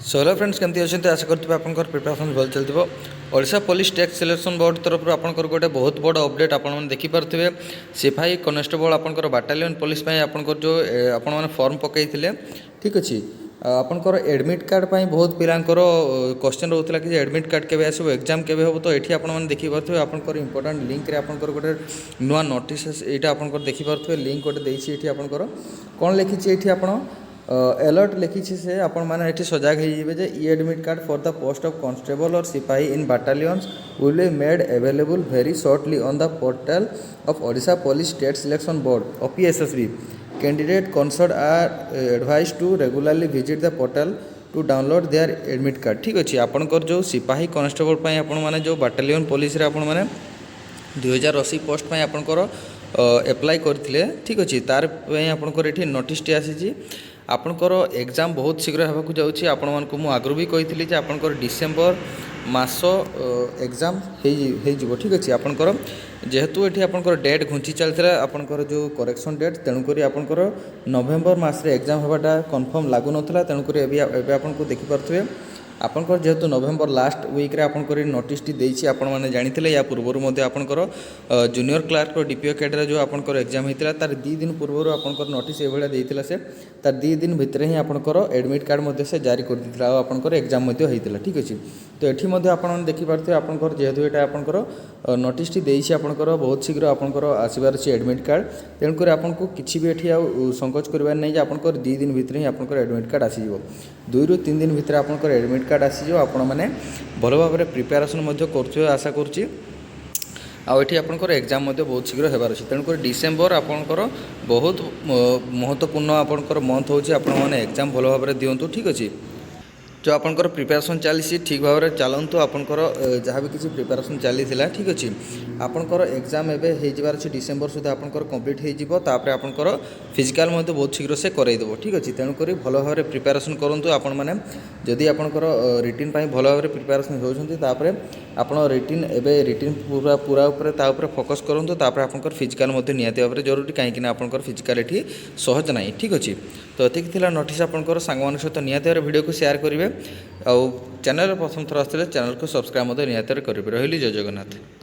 So hello friends केमती अच्छे आशा करते आपंकर प्रिपरेसन भल चलती Odisha police tax selection board तरफ आपंकर गोटे बहुत बड़ अपडेट आप देखिपे सिपाही कनेस्टेबल आपंकर बाटालियन पुलिस आपंकर जो आपण मैंने फॉर्म पकई ठीक अच्छे आपंकर एडमिट कार्ड पर बहुत पिलांकर क्वेश्चन रोला कि एडमिट कार्ड केवे आसो एग्जाम केवे हम तो ये आपने देखिपे आपंकर इंपोर्टाट लिंक आपंकर गोटे नुआ नोटिस यहाँ आपंकर देखिपे लिंक गोटे देती आपंकर कौन लिखी ये आप अलर्ट लिखी से आपण मैंने सजग हो ई admit card for the post of constable और सिपाही in battalions will be made available very shortly on the portal of Odisha police state selection board OPSSB candidate concerned are advised to regularly visit the portal to download their admit card. ठीक अच्छे आपंकर जो सिपाही constable आपण मैंने जो battalion police आपण मैंने 2080 पोस्ट आपंकर एप्लाय करते ठीक अच्छे तार आपंकर ये नोटिस आसी आपंकर एग्जाम बहुत शीघ्र होगा जाऊँगी आपण मानक मु आगु भी कही आपंकर डिसेम्बर मास एग्जाम हो ठीक अच्छे आपंकर जेहेतु ये आपंकर डेट घुंची चलता आपंकर जो करेक्शन डेट तेणुक आपंकर नवेम्बर मसरे एग्जाम होगा कन्फर्म लगुन तेणुक आपको देखिपे आपंकर जेहेतु नवेम्बर लास्ट वीक्रे आपंकर नोटिस देती आपने जानी या पूर्वर आपंकर जूनियर क्लार्क DPO कैडर जो आपंकर एग्जाम होता तार 2 दिन पूर्व आपंकर नोटिस ये देता से तार 2 दिन भितर ही आपंकर एडमिट कार्ड से जारी कर देता आपंकर एग्जाम होता ठीक अच्छे तो ये आपने देखिपे आपंकर जेहेतु यहाँ आपंकर नोटिस देती आपंकर बहुत शीघ्र आपंकर आसबार अच्छे एडमिट कार्ड तेणुक आपको किसी भी ये संकोच करवार नहीं आपंकर 2 दिन भितर ही आपंकर एडमिट कार्ड आसीज 2 ରୁ 3 दिन भितर आपंकर एडमिट कार्ड आसीज आपण मैंने भल भाव में प्रिपेरेसन कर आशा करुँची आठी आपंकर एग्जाम बहुत शीघ्र होबार अच्छे तेणुक डिसेम्बर आपंकर बहुत महत्वपूर्ण आपंकर मंथ होची आपण मैंने एग्जाम भल भाव में दिंतु ठीक अच्छे जो आपंकर प्रिपेरेसन चली ठीक भाव में चलतु आपंकर जहाँ भी किसी प्रिपेरेसन चली ठीक अच्छे आपंकर एग्जाम एवं अच्छे डिसेम्बर सुधा आपंकर कंप्लीट होपर आपंकर फिजिकाल बहुत शीघ्र से करईदेव ठीक अच्छे तेणुक भल भाव में प्रिपेरेसन करूँ आपण मैंने जदि आपंकर रिटिन भल भाव में प्रिपेरेसन होपर आप रिटिन एवं रिटिन पूरा पूरा फोकस करूँ तापर आपंकर फिजिकाल निहाती भाव में जरूरी कहीं आपंकर फिजिकाल ये सहज ना ठीक अच्छे तो ये नोटिस आपंकर सांग सहित निहाती भाव वीडियो को शेयर करेंगे आउ चैनल प्रथम थर आसते चैनल को सब्सक्राइब निहाती करेंगे रही जय जगन्नाथ।